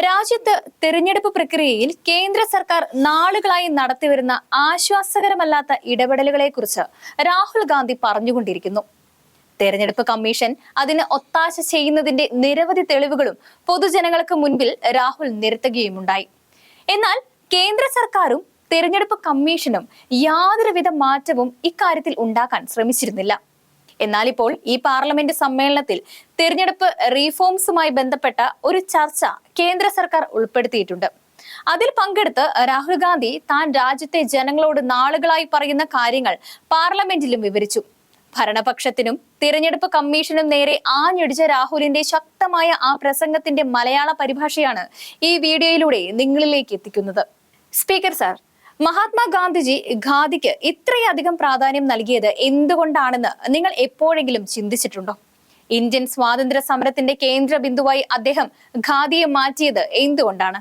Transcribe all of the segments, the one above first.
രാജ്യത്ത് തെരഞ്ഞെടുപ്പ് പ്രക്രിയയിൽ കേന്ദ്ര സർക്കാർ നാളുകളായി നടത്തിവരുന്ന ആശ്വാസകരമല്ലാത്ത ഇടപെടലുകളെക്കുറിച്ച് രാഹുൽ ഗാന്ധി പറഞ്ഞുകൊണ്ടിരിക്കുന്നു. തെരഞ്ഞെടുപ്പ് കമ്മീഷൻ അതിന് ഒത്താശ ചെയ്യുന്നതിന്റെ നിരവധി തെളിവുകളും പൊതുജനങ്ങൾക്ക് മുൻപിൽ രാഹുൽ നിരത്തുകയുമുണ്ടായി. എന്നാൽ കേന്ദ്ര സർക്കാരും തെരഞ്ഞെടുപ്പ് കമ്മീഷനും യാതൊരുവിധ മാറ്റവും ഇക്കാര്യത്തിൽ ഉണ്ടാക്കാൻ ശ്രമിച്ചിരുന്നില്ല. എന്നാൽ ഇപ്പോൾ ഈ പാർലമെന്റ് സമ്മേളനത്തിൽ തിരഞ്ഞെടുപ്പ് റീഫോംസുമായി ബന്ധപ്പെട്ട ഒരു ചർച്ച കേന്ദ്ര സർക്കാർ ഉൾപ്പെടുത്തിയിട്ടുണ്ട്. അതിൽ പങ്കെടുത്ത് രാഹുൽ ഗാന്ധി താൻ രാജ്യത്തെ ജനങ്ങളോട് നാളുകളായി പറയുന്ന കാര്യങ്ങൾ പാർലമെന്റിലും വിവരിച്ചു. ഭരണപക്ഷത്തിനും തിരഞ്ഞെടുപ്പ് കമ്മീഷനും നേരെ ആഞ്ഞടിച്ച രാഹുലിന്റെ ശക്തമായ ആ പ്രസംഗത്തിന്റെ മലയാള പരിഭാഷയാണ് ഈ വീഡിയോയിലൂടെ നിങ്ങളിലേക്ക് എത്തിക്കുന്നത്. സ്പീക്കർ സാർ, മഹാത്മാഗാന്ധിജി ഖാദിക്ക് ഇത്രയധികം പ്രാധാന്യം നൽകിയത് എന്തുകൊണ്ടാണെന്ന് നിങ്ങൾ എപ്പോഴെങ്കിലും ചിന്തിച്ചിട്ടുണ്ടോ? ഇന്ത്യൻ സ്വാതന്ത്ര്യ സമരത്തിന്റെ കേന്ദ്ര ബിന്ദുവായി അദ്ദേഹം ഖാദിയെ മാറ്റിയത് എന്തുകൊണ്ടാണ്?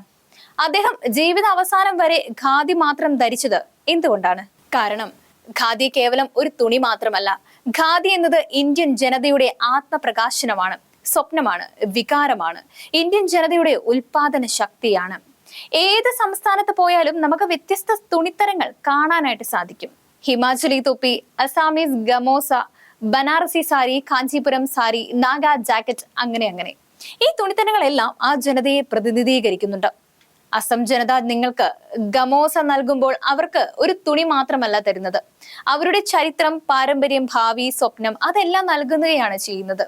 അദ്ദേഹം ജീവിത അവസാനം വരെ ഖാദി മാത്രം ധരിച്ചത് എന്തുകൊണ്ടാണ്? കാരണം ഖാദി കേവലം ഒരു തുണി മാത്രമല്ല. ഖാദി എന്നത് ഇന്ത്യൻ ജനതയുടെ ആത്മപ്രകാശനമാണ്, സ്വപ്നമാണ്, വികാരമാണ്. ഇന്ത്യൻ ജനതയുടെ ഉൽപാദന ശക്തിയാണ്. ഏത് സംസ്ഥാനത്ത് പോയാലും നമുക്ക് വ്യത്യസ്ത തുണിത്തരങ്ങൾ കാണാനായിട്ട് സാധിക്കും. ഹിമാചലി തൊപ്പി, അസാമീസ് ഗമോസ, ബനാറസി സാരി, കാഞ്ചീപുരം സാരി, നാഗ ജാക്കറ്റ്, അങ്ങനെ ഈ തുണിത്തരങ്ങളെല്ലാം ആ ജനതയെ പ്രതിനിധീകരിക്കുന്നുണ്ട്. അസം ജനത നിങ്ങൾക്ക് ഗമോസ നൽകുമ്പോൾ അവർക്ക് ഒരു തുണി മാത്രമല്ല തരുന്നത്, അവരുടെ ചരിത്രം, പാരമ്പര്യം, ഭാവി, സ്വപ്നം അതെല്ലാം നൽകുകയാണ് ചെയ്യുന്നത്.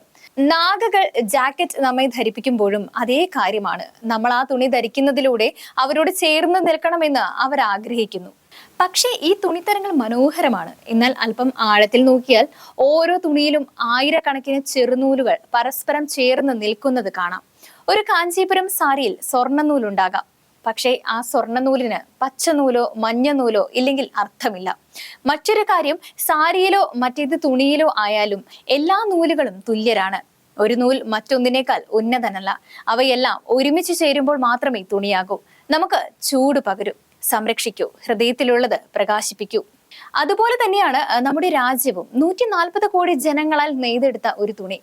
നാഗകൾ ജാക്കറ്റ് നമ്മെ ധരിപ്പിക്കുമ്പോഴും അതേ കാര്യമാണ്. നമ്മൾ ആ തുണി ധരിക്കുന്നതിലൂടെ അവരോട് ചേർന്ന് നിൽക്കണമെന്ന് അവർ ആഗ്രഹിക്കുന്നു. പക്ഷേ ഈ തുണിത്തരങ്ങൾ മനോഹരമാണ്. എന്നാൽ അല്പം ആഴത്തിൽ നോക്കിയാൽ ഓരോ തുണിയിലും ആയിരക്കണക്കിന് ചെറുനൂലുകൾ പരസ്പരം ചേർന്ന് നിൽക്കുന്നത് കാണാം. ഒരു കാഞ്ചീപുരം സാരിയിൽ സ്വർണ്ണനൂലുണ്ടാകാം, പക്ഷേ ആ സ്വർണ്ണനൂലിന് പച്ചനൂലോ മഞ്ഞനൂലോ ഇല്ലെങ്കിൽ അർത്ഥമില്ല. മറ്റൊരു കാര്യം, സാരിയിലോ മറ്റേത് തുണിയിലോ ആയാലും എല്ലാ നൂലുകളും തുല്യരാണ്. ഒരു നൂൽ മറ്റൊന്നിനേക്കാൾ ഉന്നതനല്ല. അവയെല്ലാം ഒരുമിച്ച് ചേരുമ്പോൾ മാത്രമേ തുണിയാകൂ. നമുക്ക് ചൂട് പകരൂ, സംരക്ഷിക്കൂ, ഹൃദയത്തിലുള്ളത് പ്രകാശിപ്പിക്കൂ. അതുപോലെ തന്നെയാണ് നമ്മുടെ രാജ്യവും. 140 കോടി ജനങ്ങളാൽ നെയ്തെടുത്ത ഒരു തുണി.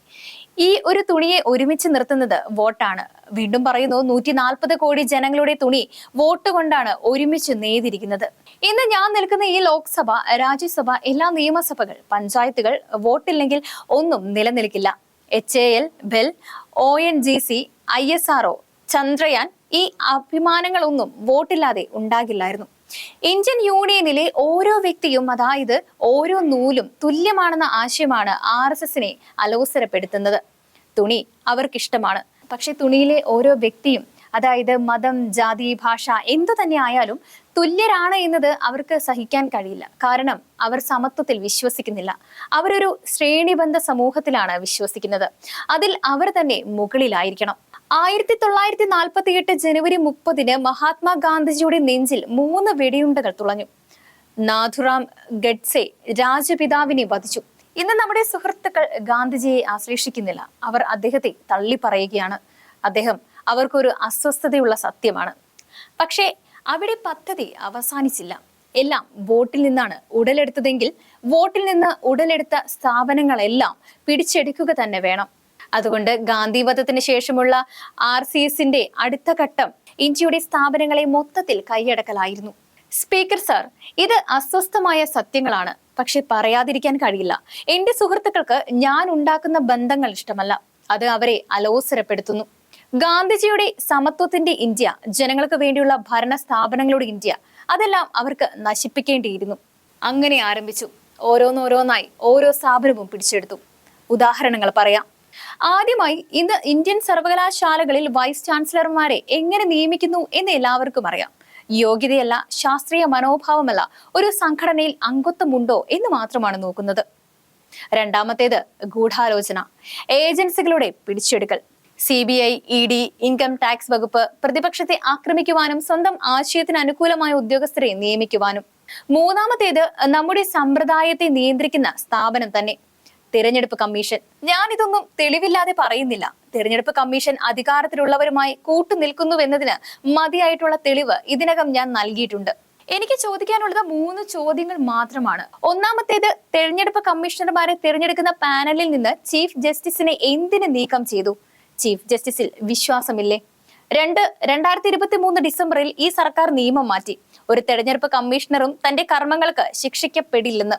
ഈ ഒരു തുണിയെ ഒരുമിച്ച് നിർത്തുന്നത് വോട്ടാണ്. വീണ്ടും പറയുന്നു, 140 കോടി ജനങ്ങളുടെ തുണി വോട്ട് കൊണ്ടാണ് ഒരുമിച്ച് നെയ്തിരിക്കുന്നത്. ഇന്ന് ഞാൻ നിൽക്കുന്ന ഈ ലോക്സഭ, രാജ്യസഭ, എല്ലാ നിയമസഭകൾ, പഞ്ചായത്തുകൾ വോട്ടില്ലെങ്കിൽ ഒന്നും നിലനിൽക്കില്ല. HAL, bell, ONGC, ISRO, Chandrayaan, ഈ അഭിമാനങ്ങളൊന്നും വോട്ടില്ലാതെ ഉണ്ടാകില്ലായിരുന്നു. ഇന്ത്യൻ യൂണിയനിലെ ഓരോ വ്യക്തിയും, അതായത് ഓരോ നൂലും തുല്യമാണെന്ന ആശയമാണ് RSSനെ അലോസരപ്പെടുത്തുന്നത്. തുണി അവർക്കിഷ്ടമാണ്, പക്ഷെ തുണിയിലെ ഓരോ വ്യക്തിയും, അതായത് മതം, ജാതി, ഭാഷ എന്തു തന്നെ ആയാലും തുല്യരാണ് എന്നത് അവർക്ക് സഹിക്കാൻ കഴിയില്ല. കാരണം അവർ സമത്വത്തിൽ വിശ്വസിക്കുന്നില്ല. അവരൊരു ശ്രേണിബന്ധ സമൂഹത്തിലാണ് വിശ്വസിക്കുന്നത്. അതിൽ അവർ തന്നെ മുകളിലായിരിക്കണം. 1948 ജനുവരി 30 മഹാത്മാഗാന്ധിജിയുടെ നെഞ്ചിൽ 3 വെടിയുണ്ടകൾ തുളഞ്ഞു. നാഥുറാം ഗഡ്സെ രാജപിതാവിനെ വധിച്ചു. ഇന്ന് നമ്മുടെ സുഹൃത്തുക്കൾ ഗാന്ധിജിയെ ആശ്ലേഷിക്കുന്നില്ല. അവർ അദ്ദേഹത്തെ തള്ളിപ്പറയുകയാണ്. അദ്ദേഹം അവർക്കൊരു അസ്വസ്ഥതയുള്ള സത്യമാണ്. പക്ഷേ അവിടെ പദ്ധതി അവസാനിച്ചില്ല. എല്ലാം വോട്ടിൽ നിന്നാണ് ഉടലെടുത്തതെങ്കിൽ വോട്ടിൽ നിന്ന് ഉടലെടുത്ത സ്ഥാപനങ്ങളെല്ലാം പിടിച്ചെടുക്കുക തന്നെ വേണം. അതുകൊണ്ട് ഗാന്ധി വധത്തിന് ശേഷമുള്ള RCSന്റെ അടുത്ത ഘട്ടം ഇന്ത്യയുടെ സ്ഥാപനങ്ങളെ മൊത്തത്തിൽ കൈയടക്കലായിരുന്നു. സ്പീക്കർ സാർ, ഇത് അസ്വസ്ഥമായ സത്യങ്ങളാണ്, പക്ഷെ പറയാതിരിക്കാൻ കഴിയില്ല. എന്റെ സുഹൃത്തുക്കൾക്ക് ഞാൻ ഉണ്ടാക്കുന്ന ബന്ധങ്ങൾ ഇഷ്ടമല്ല. അത് അവരെ അലോസരപ്പെടുത്തുന്നു. ഗാന്ധിജിയുടെ സമത്വത്തിന്റെ ഇന്ത്യ, ജനങ്ങൾക്ക് വേണ്ടിയുള്ള ഭരണ സ്ഥാപനങ്ങളുടെ ഇന്ത്യ, അതെല്ലാം അവർക്ക് നശിപ്പിക്കേണ്ടിയിരുന്നു. അങ്ങനെ ആരംഭിച്ചു. ഓരോന്നോരോന്നായി ഓരോ സ്ഥാപനവും പിടിച്ചെടുത്തു. ഉദാഹരണങ്ങൾ പറയാം. ആദ്യമായി, ഇന്ന് ഇന്ത്യൻ സർവകലാശാലകളിൽ വൈസ് ചാൻസലർമാരെ എങ്ങനെ നിയമിക്കുന്നു എന്ന് എല്ലാവർക്കും അറിയാം. യോഗ്യതയല്ല, ശാസ്ത്രീയ മനോഭാവമല്ല, ഒരു സംഘടനയിൽ അംഗത്വമുണ്ടോ എന്ന് മാത്രമാണ് നോക്കുന്നത്. രണ്ടാമത്തേത് ഗൂഢാലോചന, ഏജൻസികളുടെ പിടിച്ചെടുക്കൽ. CBI, ED, ഇൻകം ടാക്സ് വകുപ്പ് പ്രതിപക്ഷത്തെ ആക്രമിക്കുവാനും സ്വന്തം ആശയത്തിന് അനുകൂലമായ ഉദ്യോഗസ്ഥരെ നിയമിക്കുവാനും. മൂന്നാമത്തേത് നമ്മുടെ സമ്പ്രദായത്തെ നിയന്ത്രിക്കുന്ന സ്ഥാപനം തന്നെ, തിരഞ്ഞെടുപ്പ് കമ്മീഷൻ. ഞാൻ ഇതൊന്നും തെളിവില്ലാതെ പറയുന്നില്ല. തിരഞ്ഞെടുപ്പ് കമ്മീഷൻ അധികാരത്തിലുള്ളവരുമായി കൂട്ടുനിൽക്കുന്നുവെന്നതിന് മതിയായിട്ടുള്ള തെളിവ് ഇതിനകം ഞാൻ നൽകിയിട്ടുണ്ട്. എനിക്ക് ചോദിക്കാനുള്ളത് 3 ചോദ്യങ്ങൾ മാത്രമാണ്. ഒന്നാമത്തേത്, തെരഞ്ഞെടുപ്പ് കമ്മീഷണർമാരെ തിരഞ്ഞെടുക്കുന്ന പാനലിൽ നിന്ന് ചീഫ് ജസ്റ്റിസിനെ എന്തിന് നീക്കം ചെയ്തു? ചീഫ് ജസ്റ്റിസിൽ വിശ്വാസമില്ലേ? 2023 ഡിസംബറിൽ ഈ സർക്കാർ നിയമം മാറ്റി. ഒരു തെരഞ്ഞെടുപ്പ് കമ്മീഷണറും തന്റെ കർമ്മങ്ങൾക്ക് ശിക്ഷിക്കപ്പെടില്ലെന്ന്.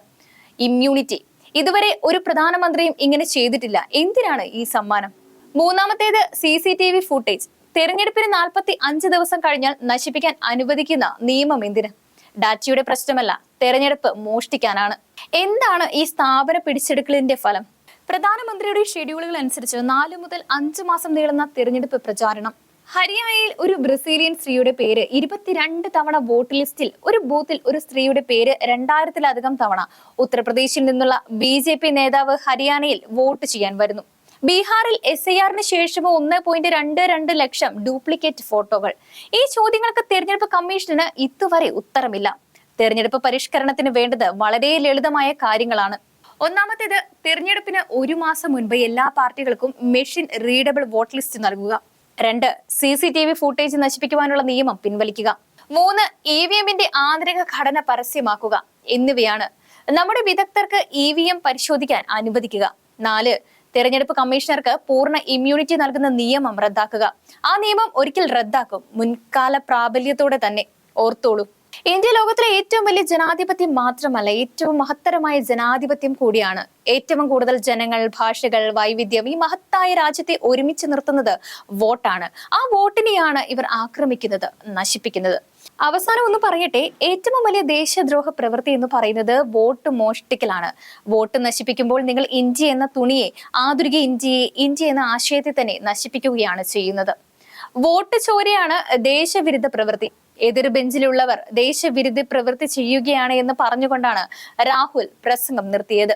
ഇമ്മ്യൂണിറ്റി. ഇതുവരെ ഒരു പ്രധാനമന്ത്രിയും ഇങ്ങനെ ചെയ്തിട്ടില്ല. എന്തിനാണ് ഈ സമ്മാനം? മൂന്നാമത്തേത് CCTV ഫുട്ടേജ്. തെരഞ്ഞെടുപ്പിന് 45 ദിവസം കഴിഞ്ഞാൽ നശിപ്പിക്കാൻ അനുവദിക്കുന്ന നിയമം എന്തിന്? ഡാറ്റയുടെ പ്രശ്നമല്ല, തെരഞ്ഞെടുപ്പ് മോഷ്ടിക്കാനാണ്. എന്താണ് ഈ സ്ഥാപന പിടിച്ചെടുക്കലിന്റെ ഫലം? പ്രധാനമന്ത്രിയുടെ ഷെഡ്യൂളുകൾ അനുസരിച്ച് 4 മുതൽ 5 മാസം നീളുന്ന തെരഞ്ഞെടുപ്പ് പ്രചാരണം. ഹരിയാനയിൽ ഒരു ബ്രസീലിയൻ സ്ത്രീയുടെ പേര് 22 തവണ വോട്ട് ലിസ്റ്റിൽ, ഒരു ബൂത്തിൽ ഒരു സ്ത്രീയുടെ പേര് 2000-ലധികം തവണ. ഉത്തർപ്രദേശിൽ നിന്നുള്ള BJP നേതാവ് ഹരിയാനയിൽ വോട്ട് ചെയ്യാൻ വരുന്നു. ബീഹാറിൽ SIR-ന് ശേഷമോ 1.22 ലക്ഷം ഡ്യൂപ്ലിക്കേറ്റ് ഫോട്ടോകൾ. ഈ ചോദ്യങ്ങൾക്ക് തെരഞ്ഞെടുപ്പ് കമ്മീഷന് ഇതുവരെ ഉത്തരമില്ല. തെരഞ്ഞെടുപ്പ് പരിഷ്കരണത്തിന് വേണ്ടത് വളരെ ലളിതമായ കാര്യങ്ങളാണ്. ഒന്നാമത്തേത്, തെരഞ്ഞെടുപ്പിന് 1 മാസം മുൻപ് എല്ലാ പാർട്ടികൾക്കും മെഷീൻ റീഡബിൾ വോട്ട് ലിസ്റ്റ് നൽകുക. 2, CCTV ഫുട്ടേജ് നശിപ്പിക്കുവാനുള്ള നിയമം പിൻവലിക്കുക. 3, EVM-ന്റെ ആന്തരിക ഘടന പരസ്യമാക്കുക എന്നിവയാണ്. നമ്മുടെ വിദഗ്ധർക്ക് EVM പരിശോധിക്കാൻ അനുവദിക്കുക. 4, തെരഞ്ഞെടുപ്പ് കമ്മീഷണർക്ക് പൂർണ്ണ ഇമ്മ്യൂണിറ്റി നൽകുന്ന നിയമം റദ്ദാക്കുക. ആ നിയമം ഒരിക്കൽ റദ്ദാക്കും, മുൻകാല പ്രാബല്യത്തോടെ തന്നെ. ഓർത്തോളൂ, ഇന്ത്യ ലോകത്തിലെ ഏറ്റവും വലിയ ജനാധിപത്യം മാത്രമല്ല, ഏറ്റവും മഹത്തരമായ ജനാധിപത്യം കൂടിയാണ്. ഏറ്റവും കൂടുതൽ ജനങ്ങൾ, ഭാഷകൾ, വൈവിധ്യം, ഈ മഹത്തായ രാജ്യത്തെ ഒരുമിച്ച് നിർത്തുന്നത് വോട്ടാണ്. ആ വോട്ടിനെയാണ് ഇവർ ആക്രമിക്കുന്നത്, നശിപ്പിക്കുന്നത്. അവസാനം ഒന്ന് പറയട്ടെ, ഏറ്റവും വലിയ ദേശദ്രോഹ പ്രവൃത്തി എന്ന് പറയുന്നത് വോട്ട് മോഷ്ടിക്കലാണ്. വോട്ട് നശിപ്പിക്കുമ്പോൾ നിങ്ങൾ ഇന്ത്യ എന്ന തുണിയെ, ആധുനിക ഇന്ത്യയെ, ഇന്ത്യ എന്ന ആശയത്തെ തന്നെ നശിപ്പിക്കുകയാണ് ചെയ്യുന്നത്. വോട്ട് ചോരയാണ് ദേശവിരുദ്ധ പ്രവൃത്തി. എതിർ ബെഞ്ചിലുള്ളവർ ദേശവിരുദ്ധ പ്രവൃത്തി ചെയ്യുകയാണ് എന്ന് പറഞ്ഞുകൊണ്ടാണ് രാഹുൽ പ്രസംഗം നിർത്തിയത്.